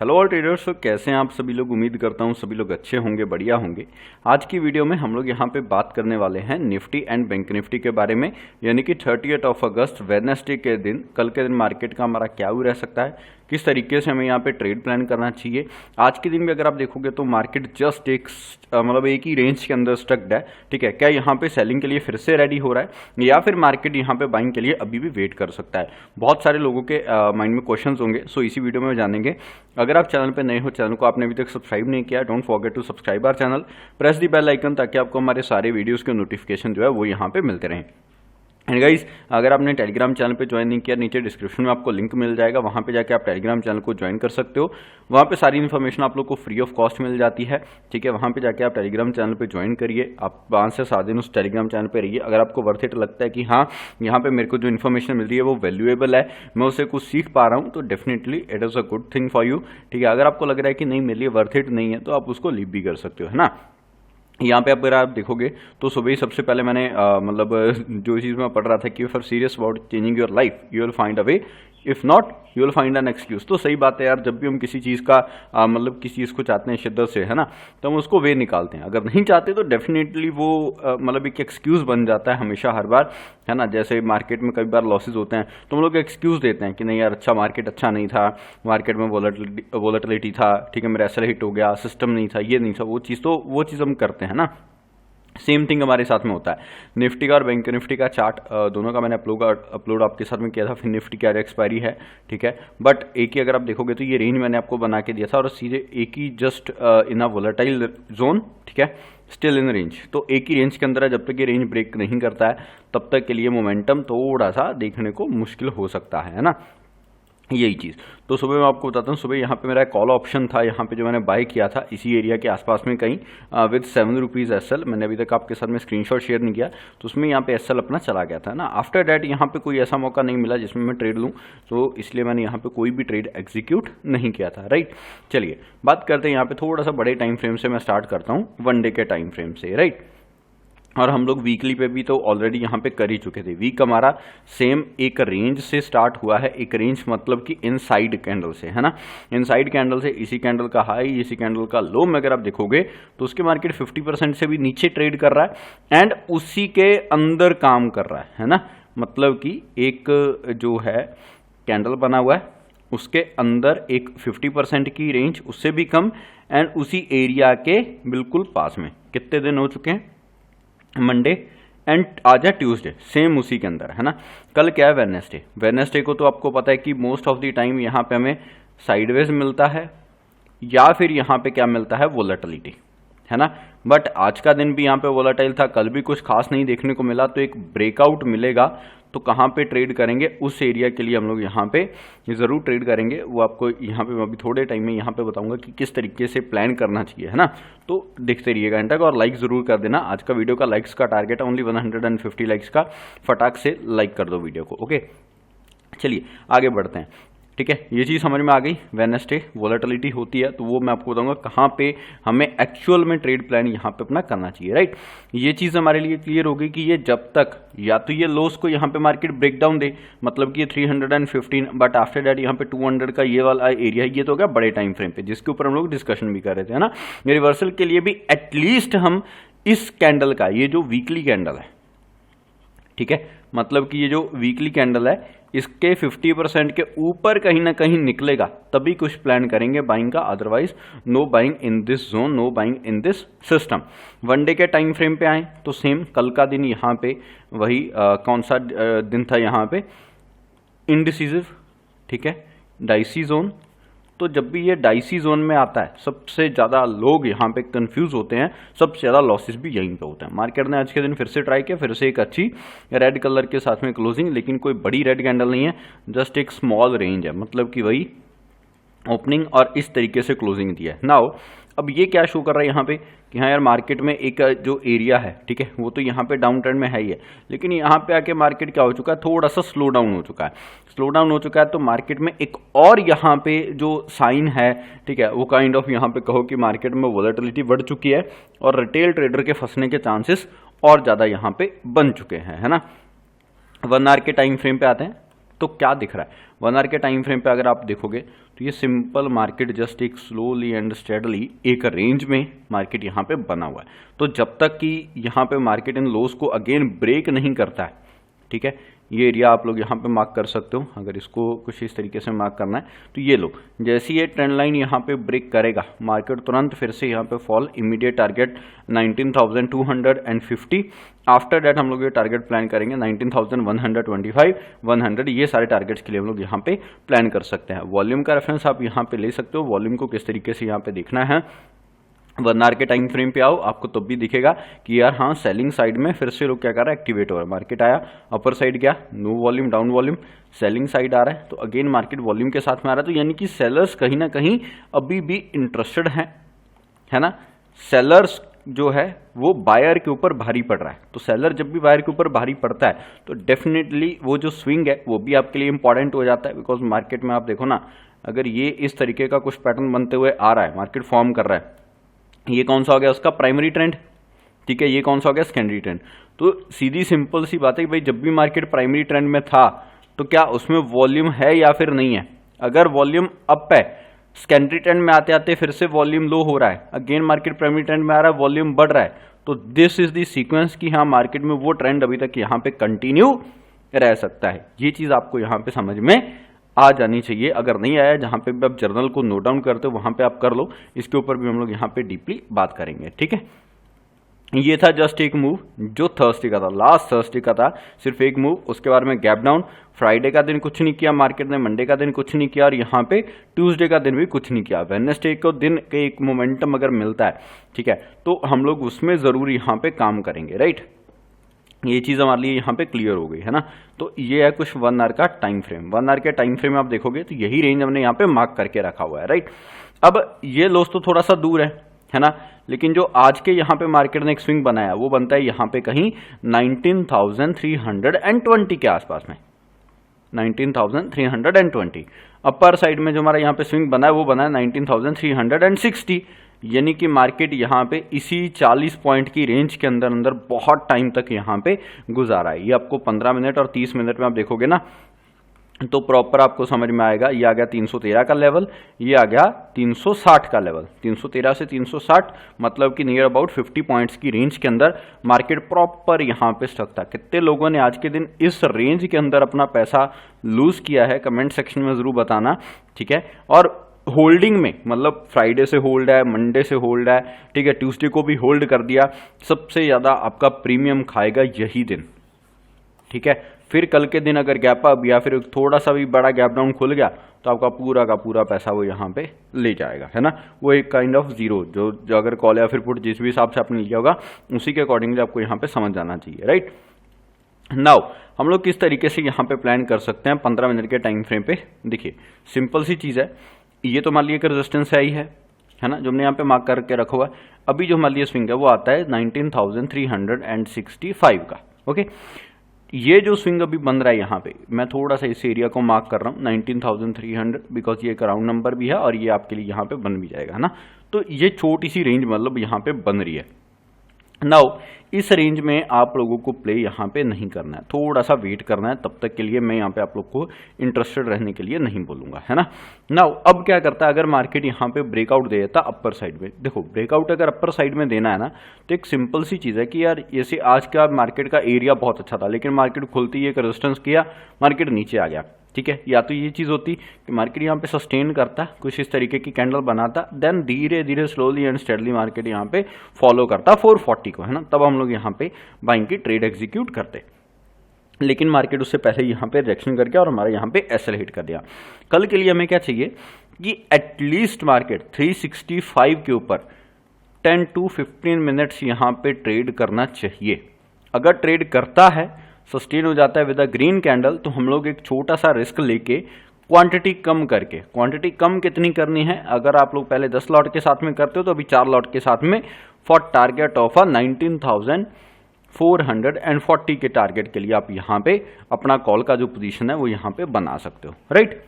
Hello all traders. तो कैसे हैं आप सभी लोग? उम्मीद करता हूं सभी लोग अच्छे होंगे, बढ़िया होंगे। आज की वीडियो में हम लोग यहां पे बात करने वाले हैं निफ्टी एंड बैंक निफ्टी के बारे में, यानी कि 30 अगस्त वेडनेसडे के दिन, कल के दिन मार्केट का हमारा क्या रह सकता है, किस तरीके से हमें यहाँ पे ट्रेड प्लान करना चाहिए। आज के दिन भी अगर आप देखोगे तो मार्केट जस्ट एक ही रेंज के अंदर स्टक्ड है। ठीक है, क्या यहाँ पे सेलिंग के लिए फिर से रेडी हो रहा है या फिर मार्केट यहाँ पे बाइंग के लिए अभी भी वेट कर सकता है? बहुत सारे लोगों के माइंड में क्वेश्चंस होंगे, सो इसी वीडियो में जानेंगे। अगर आप चैनल पे नए हो, चैनल को आपने अभी तक सब्सक्राइब नहीं किया, don't forget to subscribe our channel, press the bell icon, ताकि आपको हमारे सारे वीडियोस के नोटिफिकेशन जो है वो यहाँ पे मिलते रहें। एंड गाइस, अगर आपने टेलीग्राम चैनल पे ज्वाइन नहीं किया, नीचे डिस्क्रिप्शन में आपको लिंक मिल जाएगा, वहां पे जाके आप टेलीग्राम चैनल को ज्वाइन कर सकते हो। वहां पे सारी इन्फॉर्मेशन आप लोग को फ्री ऑफ कॉस्ट मिल जाती है। ठीक है, वहां पे जाके आप टेलीग्राम चैनल पे ज्वाइन करिए। आप 5 से 7 दिन उस टेलीग्राम चैनल पे रहिए। अगर आपको वर्थ इट लगता है कि हाँ, यहाँ पे मेरे को जो इन्फॉर्मेशन मिल रही है वो वैल्यूएबल है, मैं उससे कुछ सीख पा रहा हूँ, तो definitely it is a good thing for you. ठीक है, अगर आपको लग रहा है कि नहीं मेरे लिए वर्थ इट नहीं है, तो आप उसको लीव भी कर सकते हो, है ना। यहाँ पे अगर आप देखोगे तो सुबह ही सबसे पहले मैंने जो चीज़ मैं पढ़ रहा था कि for serious about changing your life you will find a way, if not you will find an excuse. तो सही बात है यार, जब भी हम किसी चीज़ का किसी चीज़ को चाहते हैं शिद्दत से, है ना, तो हम उसको वे निकालते हैं। अगर नहीं चाहते तो डेफिनेटली वो एक एक्सक्यूज बन जाता है हमेशा, हर बार, है ना। जैसे मार्केट में कई बार लॉसेज होते हैं तो हम लोग एक्सक्यूज देते हैं कि नहीं यार, अच्छा मार्केट अच्छा नहीं था, मार्केट में वोलेटिलिटी था, ठीक है, मेरा एसएल हिट हो गया, सिस्टम नहीं था, ये नहीं था, वो चीज़ हम करते हैं ना। सेम थिंग हमारे साथ में होता है। निफ्टी का और बैंक निफ्टी का चार्ट दोनों का मैंने अपलोड आपके साथ में किया था। फिर निफ्टी की आज एक्सपायरी है, ठीक है, बट एक ही अगर आप देखोगे तो ये रेंज मैंने आपको बना के दिया था और सीधे एक ही just in a volatile zone, ठीक है, स्टिल इन रेंज। तो एक ही रेंज के अंदर है, जब तक ये रेंज ब्रेक नहीं करता है तब तक के लिए मोमेंटम थोड़ा सा देखने को मुश्किल हो सकता है ना, यही चीज़। तो सुबह मैं आपको बताता हूँ, सुबह यहाँ पे मेरा कॉल ऑप्शन था, यहाँ पे जो मैंने बाय किया था इसी एरिया के आसपास में कहीं विद 7 रुपीज़ एसएल। मैंने अभी तक आपके साथ में स्क्रीनशॉट शेयर नहीं किया, तो उसमें यहाँ पे एसएल अपना चला गया था ना। आफ्टर डैट यहाँ पे कोई ऐसा मौका नहीं मिला जिसमें मैं ट्रेड लूँ, तो इसलिए मैंने यहाँ पे कोई भी ट्रेड एग्जीक्यूट नहीं किया था, राइट। चलिए बात करते हैं यहाँ पे थोड़ा सा बड़े टाइम फ्रेम से। मैं स्टार्ट करता हूँ 1 डे के टाइम फ्रेम से, राइट। और हम लोग वीकली पे भी तो ऑलरेडी यहाँ पे कर ही चुके थे। वीक हमारा सेम एक रेंज से स्टार्ट हुआ है। एक रेंज मतलब कि इनसाइड कैंडल से, है ना, इनसाइड कैंडल से, इसी कैंडल का हाई, इसी कैंडल का लो में अगर आप देखोगे तो उसके मार्केट 50% से भी नीचे ट्रेड कर रहा है एंड उसी के अंदर काम कर रहा है ना। मतलब कि एक जो है कैंडल बना हुआ है, उसके अंदर एक 50% की रेंज, उससे भी कम, एंड उसी एरिया के बिल्कुल पास में। कितने दिन हो चुके हैं? मंडे एंड आज है ट्यूसडे, सेम उसी के अंदर, है ना। कल क्या है? वेडनेसडे। वेडनेसडे को तो आपको पता है कि मोस्ट ऑफ द टाइम यहाँ पे हमें साइडवेज मिलता है या फिर यहाँ पे क्या मिलता है? वोलेटिलिटी, है ना। बट आज का दिन भी यहाँ पे वोलेटाइल था, कल भी कुछ खास नहीं देखने को मिला, तो एक ब्रेकआउट मिलेगा तो कहाँ पे ट्रेड करेंगे? उस एरिया के लिए हम लोग यहाँ पे ज़रूर ट्रेड करेंगे। वो आपको यहाँ पे मैं अभी थोड़े टाइम में यहाँ पे बताऊंगा कि किस तरीके से प्लान करना चाहिए, है ना। तो देखते रहिएगा एंड तक, और लाइक ज़रूर कर देना। आज का वीडियो का लाइक्स का टारगेट है ओनली 150 लाइक्स का, फटाक से लाइक कर दो वीडियो को, ओके। चलिए आगे बढ़ते हैं, ठीक है। ये चीज़ समझ में आ गई। वेडनेसडे वोलेटिलिटी होती है, तो वो मैं आपको बताऊंगा कहाँ पे हमें एक्चुअल में ट्रेड प्लान यहाँ पे अपना करना चाहिए, राइट। ये चीज़ हमारे लिए क्लियर होगी कि ये जब तक या तो ये लोस को यहाँ पे मार्केट ब्रेकडाउन दे, मतलब कि ये 315, बट आफ्टर दैट यहाँ पे 200 का ये वाला एरिया, ये तो हो गया बड़े टाइम फ्रेम पे, जिसके ऊपर हम लोग डिस्कशन भी कर रहे थे, है ना। रिवर्सल के लिए भी एटलीस्ट हम इस कैंडल का, ये जो वीकली कैंडल है, ठीक है, मतलब कि ये जो वीकली कैंडल है, इसके 50% के ऊपर कहीं ना कहीं निकलेगा तभी कुछ प्लान करेंगे बाइंग का, otherwise know buying in this zone, know buying in this system. 1 day के टाइम फ्रेम पे आए तो सेम कल का दिन यहाँ पे वही कौन सा दिन था? यहाँ पे इनडिसिसिव, ठीक है, डाइसी जोन। तो जब भी ये डाइसी जोन में आता है, सबसे ज़्यादा लोग यहाँ पे कंफ्यूज होते हैं, सबसे ज़्यादा लॉसेस भी यहीं पे होते हैं। मार्केट ने आज के दिन फिर से ट्राई किया, फिर से एक अच्छी रेड कलर के साथ में क्लोजिंग, लेकिन कोई बड़ी रेड कैंडल नहीं है, जस्ट एक स्मॉल रेंज है, मतलब कि वही ओपनिंग और इस तरीके से क्लोजिंग दिया है। नाउ अब ये क्या शो कर रहा है यहाँ पे कि हाँ यार, मार्केट में एक जो एरिया है, ठीक है, वो तो यहाँ पे डाउन ट्रेंड में है ही है, लेकिन यहाँ पे आके मार्केट क्या हो चुका है? थोड़ा सा स्लो डाउन हो चुका है। स्लो डाउन हो चुका है तो मार्केट में एक और यहाँ पे जो साइन है, ठीक है, वो काइंड ऑफ यहाँ पे कहो कि मार्केट में वोलेटिलिटी बढ़ चुकी है और रिटेल ट्रेडर के फंसने के चांसेस और ज़्यादा यहाँ पे बन चुके हैं, है ना। 1 आवर के टाइम फ्रेम पे आते हैं तो क्या दिख रहा है? 1 आवर के टाइम फ्रेम पे अगर आप देखोगे तो ये सिंपल मार्केट जस्ट एक स्लोली एंड स्टेडली एक रेंज में मार्केट यहाँ पे बना हुआ है। तो जब तक कि यहाँ पे मार्केट इन लोस को अगेन ब्रेक नहीं करता है, ठीक है, ये एरिया आप लोग यहाँ पे मार्क कर सकते हो। अगर इसको कुछ इस तरीके से मार्क करना है तो ये लो, जैसे ये ट्रेंड लाइन यहाँ पे ब्रेक करेगा मार्केट तुरंत फिर से यहाँ पे fall, immediate target 19,250। After that हम लोग ये टारगेट प्लान करेंगे 19,125, 100, ये सारे टारगेट्स के लिए हम लोग यहाँ पे प्लान कर सकते हैं। वॉल्यूम का रेफरेंस आप यहाँ पे ले सकते हो। वॉल्यूम को किस तरीके से यहाँ पे देखना है, 1 आवर के टाइम फ्रेम पे आओ, आपको तब भी दिखेगा कि यार हाँ सेलिंग साइड में फिर से लोग क्या कर रहा है, एक्टिवेट हो रहा है। मार्केट आया अपर साइड गया, no volume, down volume, selling side आ रहा है, तो अगेन मार्केट वॉल्यूम के साथ में आ रहा है। तो यानी कि सेलर्स कहीं ना कहीं अभी भी इंटरेस्टेड है ना। सेलर्स जो है वो बायर के ऊपर भारी पड़ रहा है। तो सेलर जब भी बायर के ऊपर भारी पड़ता है तो डेफिनेटली वो जो स्विंग है वो भी आपके लिए इंपॉर्टेंट हो जाता है। बिकॉज मार्केट में आप देखो ना, अगर ये इस तरीके का कुछ पैटर्न बनते हुए आ रहा है, मार्केट फॉर्म कर रहा है, ये कौन सा हो गया उसका प्राइमरी ट्रेंड, ठीक है, ये कौन सा हो गया सेकेंडरी ट्रेंड। तो सीधी सिंपल सी बात है कि भाई जब भी मार्केट प्राइमरी ट्रेंड में था तो क्या उसमें वॉल्यूम है या फिर नहीं है। अगर वॉल्यूम अप है, सेकेंडरी ट्रेंड में आते आते फिर से वॉल्यूम लो हो रहा है, अगेन मार्केट प्राइमरी ट्रेंड में आ रहा है, वॉल्यूम बढ़ रहा है, तो दिस इज द सीक्वेंस कि हाँ मार्केट में वो ट्रेंड अभी तक यहाँ पे कंटिन्यू रह सकता है। ये चीज आपको यहाँ पे समझ में आ जानी चाहिए। अगर नहीं आया, जहां पे भी आप जर्नल को नोट डाउन करते हो वहां पे आप कर लो, इसके ऊपर भी हम लोग यहाँ पे डीपली बात करेंगे, ठीक है। ये था जस्ट एक मूव जो थर्सडे का था, लास्ट थर्सडे का था, सिर्फ एक मूव, उसके बाद में गैप डाउन। फ्राइडे का दिन कुछ नहीं किया मार्केट ने, मंडे का दिन कुछ नहीं किया, और यहाँ पे ट्यूसडे का दिन भी कुछ नहीं किया। वेडनेसडे को दिन के एक मोमेंटम अगर मिलता है, ठीक है, तो हम लोग उसमें जरूर यहाँ पे काम करेंगे, राइट। ये चीज हमारे लिए यहाँ पे क्लियर हो गई है ना। तो ये है कुछ 1 आवर का टाइम फ्रेम। 1 आवर के टाइम फ्रेम में आप देखोगे तो यही रेंज हमने यहाँ पे मार्क करके रखा हुआ है, राइट। अब ये लॉस तो थोड़ा सा दूर है ना, लेकिन जो आज के यहाँ पे मार्केट ने एक स्विंग बनाया वो बनता है यहाँ पे कहीं 19,320 के आसपास में, 19,320। अपर साइड में जो हमारा यहाँ पे स्विंग बना है वो बना है 19,360। यानी कि मार्केट यहाँ पे इसी 40 पॉइंट की रेंज के अंदर अंदर बहुत टाइम तक यहाँ पे गुजारा है। ये आपको 15 मिनट और 30 मिनट में आप देखोगे ना तो प्रॉपर आपको समझ में आएगा। ये आ गया 313 का लेवल, ये आ गया 360 का लेवल। 313 से 360 मतलब कि नियर अबाउट 50 पॉइंट्स की रेंज के अंदर मार्केट प्रॉपर यहाँ पे स्टक था। कितने लोगों ने आज के दिन इस रेंज के अंदर अपना पैसा लूज किया है, कमेंट सेक्शन में जरूर बताना, ठीक है। और होल्डिंग में मतलब फ्राइडे से होल्ड है, मंडे से होल्ड है, ठीक है, ट्यूसडे को भी होल्ड कर दिया, सबसे ज्यादा आपका प्रीमियम खाएगा यही दिन, ठीक है। फिर कल के दिन अगर गैप अप या फिर थोड़ा सा भी बड़ा गैप डाउन खुल गया तो आपका पूरा का पूरा पैसा वो यहाँ पे ले जाएगा, है ना। वो एक काइंड ऑफ जीरो जो अगर कॉल या फिर पुट जिस भी हिसाब से आपने लिया होगा उसी के अकॉर्डिंगली आपको यहाँ पे समझ जाना चाहिए, राइट। नाउ हम लोग किस तरीके से यहाँ पे प्लान कर सकते हैं 15 मिनट के टाइम फ्रेम पे। देखिए सिंपल सी चीज है, ये तो मान लीजिए रेजिस्टेंस है ना, जो हमने यहाँ पे मार्क करके रखा हुआ है। अभी जो हमारे लिए स्विंग है वो आता है 19,365 का, ओके। ये जो स्विंग अभी बन रहा है यहाँ पे, मैं थोड़ा सा इस एरिया को मार्क कर रहा हूँ 19,300, बिकॉज ये एक राउंड नंबर भी है और ये आपके लिए यहाँ पे बन भी जाएगा, है ना। तो ये छोटी सी रेंज मतलब यहाँ पे बन रही है। नाउ इस रेंज में आप लोगों को प्ले यहाँ पे नहीं करना है, थोड़ा सा वेट करना है। तब तक के लिए मैं यहाँ पे आप लोग को इंटरेस्टेड रहने के लिए नहीं बोलूंगा, है ना। नाउ अब क्या करता है, अगर मार्केट यहाँ पे ब्रेकआउट दे देता अपर साइड में, देखो ब्रेकआउट अगर अपर साइड में देना है ना तो एक सिंपल सी चीज है कि यार जैसे आज का मार्केट का एरिया बहुत अच्छा था, लेकिन मार्केट खुलती ही एक रेजिस्टेंस किया, मार्केट नीचे आ गया, ठीक है। या तो ये चीज होती कि मार्केट यहाँ पे सस्टेन करता, कुछ इस तरीके की कैंडल बनाता, देन धीरे धीरे स्लोली एंड स्टेडली मार्केट यहाँ पे फॉलो करता 440 को, है ना। तब हम लोग यहाँ पे बाइंग की ट्रेड एग्जीक्यूट करते, लेकिन मार्केट उससे पहले यहाँ पे रिएक्शन कर गया और हमारा यहाँ पे एसएल हिट कर दिया। कल के लिए हमें क्या चाहिए कि एटलीस्ट मार्केट 365 के ऊपर 10 to 15 मिनट्स यहाँ पे ट्रेड करना चाहिए। अगर ट्रेड करता है, सस्टेन हो जाता है विद अ ग्रीन कैंडल, तो हम लोग एक छोटा सा रिस्क लेके क्वांटिटी कम करके, क्वांटिटी कम कितनी करनी है, अगर आप लोग पहले 10 लॉट के साथ में करते हो तो अभी 4 लॉट के साथ में फॉर टारगेट ऑफ 19,440 के टारगेट के लिए आप यहाँ पे अपना कॉल का जो पोजीशन है वो यहाँ पे बना सकते हो, राइट।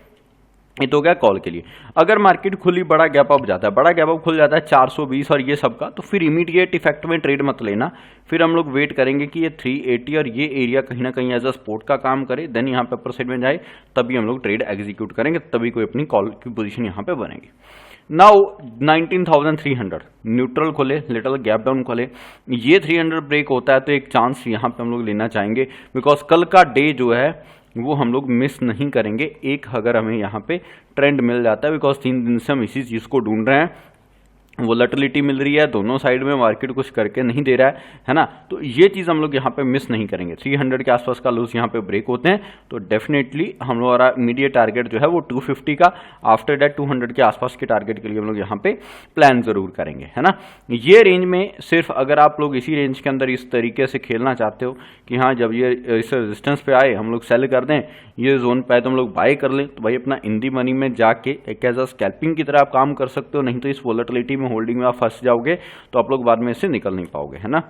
ये तो क्या कॉल के लिए। अगर मार्केट खुली बड़ा गैप अप जाता है, बड़ा गैप अप खुल जाता है 420 और ये सब का, तो फिर इमीडिएट इफेक्ट में ट्रेड मत लेना। फिर हम लोग वेट करेंगे कि ये 380 और ये एरिया कहीं ना कहीं एज अ सपोर्ट का काम करे, देन यहाँ पे अपर साइड में जाए, तभी हम लोग ट्रेड एग्जीक्यूट करेंगे, तभी कोई अपनी कॉल की पोजीशन यहाँ पे बनेगी। नाउ 19,300 न्यूट्रल खोले, लिटल गैप डाउन खोले, ये 300 ब्रेक होता है तो एक चांस यहाँ पे हम लोग लेना चाहेंगे, बिकॉज कल का डे जो है वो हम लोग मिस नहीं करेंगे। एक अगर हमें यहाँ पे ट्रेंड मिल जाता है, बिकॉज 3 दिन से हम इसी चीज़ को ढूंढ रहे हैं, वोलेटिलिटी मिल रही है दोनों साइड में, मार्केट कुछ करके नहीं दे रहा है ना, तो ये चीज़ हम लोग यहाँ पे मिस नहीं करेंगे। 300 के आसपास का लूज यहाँ पे ब्रेक होते हैं तो डेफिनेटली हम लोग हमारा इमीडिएट टारगेट जो है वो 250 का, आफ्टर दैट 200 के आसपास के टारगेट के लिए हम लोग यहाँ पे प्लान जरूर करेंगे, है ना। ये रेंज में सिर्फ अगर आप लोग इसी रेंज के अंदर इस तरीके से खेलना चाहते हो कि हाँ जब ये इस रेजिस्टेंस पे आए हम लोग सेल कर दें, ये जोन पे आए तो हम लोग बाय कर लें, तो भाई अपना इन दी मनी में जाके एक एज अ स्कैल्पिंग की तरह आप काम कर सकते हो। नहीं तो इस वोलेटिलिटी में होल्डिंग में आप फंस जाओगे तो आप लोग बाद में इससे निकल नहीं पाओगे, है ना।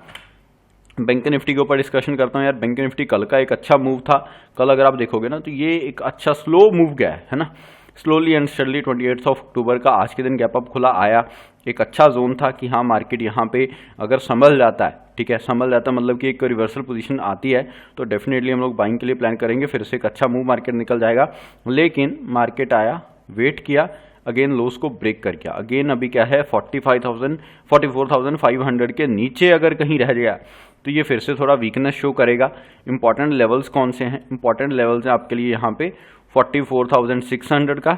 बैंक निफ्टी के ऊपर डिस्कशन करता हूँ यार। बैंक निफ्टी कल का एक अच्छा मूव था। कल अगर आप देखोगे ना तो ये एक अच्छा स्लो मूव गया है ना, स्लोली एंड स्टडली। 28 अक्टूबर का आज के दिन गैप अप खुला आया, एक अच्छा जोन था कि हाँ मार्केट यहाँ पे अगर संभल जाता है, ठीक है, संभल जाता है मतलब कि एक रिवर्सल पोजीशन आती है तो डेफिनेटली हम लोग बाइंग के लिए प्लान करेंगे, फिर से एक अच्छा मूव मार्केट निकल जाएगा। लेकिन मार्केट आया, वेट किया, अगेन लोस को ब्रेक कर गया। अगेन अभी क्या है 44,500 के नीचे अगर कहीं रह गया तो ये फिर से थोड़ा वीकनेस शो करेगा। इंपॉर्टेंट लेवल्स कौन से हैं? इंपॉर्टेंट लेवल्स हैं आपके लिए यहाँ पे 44,600 का,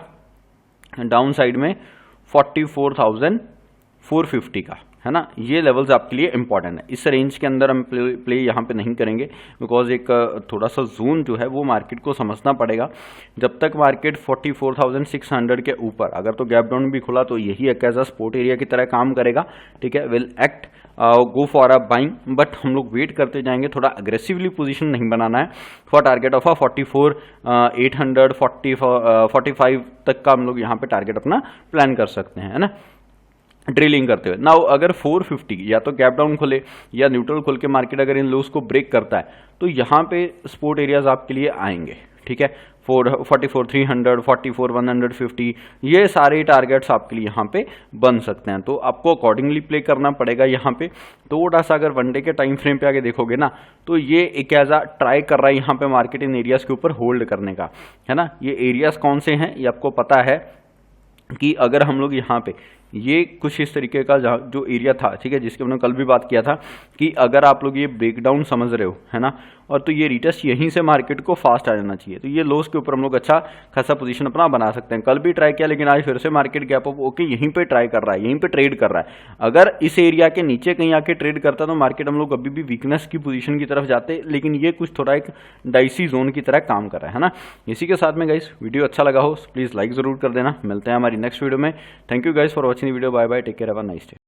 डाउन साइड में 44,450 का, है ना। ये लेवल्स आपके लिए इंपॉर्टेंट है। इस रेंज के अंदर हम प्ले यहाँ पे नहीं करेंगे, बिकॉज एक थोड़ा सा जोन जो है वो मार्केट को समझना पड़ेगा। जब तक मार्केट 44,600 के ऊपर, अगर तो गैप डाउन भी खुला तो यही एक एज अ सपोर्ट एरिया की तरह काम करेगा, ठीक है, will act go for a buying, but हम लोग वेट करते जाएंगे, थोड़ा अग्रेसिवली पोजीशन नहीं बनाना है। फॉर टारगेट ऑफ 44,800 45 तक का हम लोग यहाँ पे टारगेट अपना प्लान कर सकते हैं, है ना, ड्रिलिंग करते हुए। नाउ अगर 450 या तो गैप डाउन खुले या न्यूट्रल खुल के मार्केट अगर इन लोस को ब्रेक करता है तो यहाँ पे सपोर्ट एरियाज आपके लिए आएंगे, ठीक है। 44,300 44,150 ये सारे टारगेट्स आपके लिए यहाँ पे बन सकते हैं, तो आपको अकॉर्डिंगली प्ले करना पड़ेगा। यहाँ पे थोड़ा सा अगर वनडे के टाइम फ्रेम पे आगे देखोगे ना तो ये एक एज आ ट्राई कर रहा है यहाँ पे मार्केट इन एरियाज के ऊपर होल्ड करने का, है ना। ये एरियाज कौन से हैं ये आपको पता है कि अगर हम लोग यहाँ पे ये कुछ इस तरीके का जो एरिया था, ठीक है, जिसके हमने कल भी बात किया था कि अगर आप लोग ये ब्रेकडाउन समझ रहे हो, है ना, और तो ये रिटेस्ट यहीं से मार्केट को फास्ट आ जाना चाहिए, तो ये लोस के ऊपर हम लोग अच्छा खासा पोजीशन अपना बना सकते हैं। कल भी ट्राई किया लेकिन आज फिर से मार्केट गैप अप ओके यहीं पे ट्राई कर रहा है, यहीं पे ट्रेड कर रहा है। अगर इस एरिया के नीचे कहीं आके ट्रेड करता तो मार्केट हम लोग अभी भी वीकनेस की पोजीशन की तरफ जाते, लेकिन ये कुछ थोड़ा एक डाइसी जोन की तरह काम कर रहा है ना। इसी के साथ में गाइस वीडियो अच्छा लगा हो प्लीज लाइक जरूर कर देना। मिलते हैं हमारी नेक्स्ट वीडियो में। Thank you guys for watching video. Bye bye, take care, have a nice day.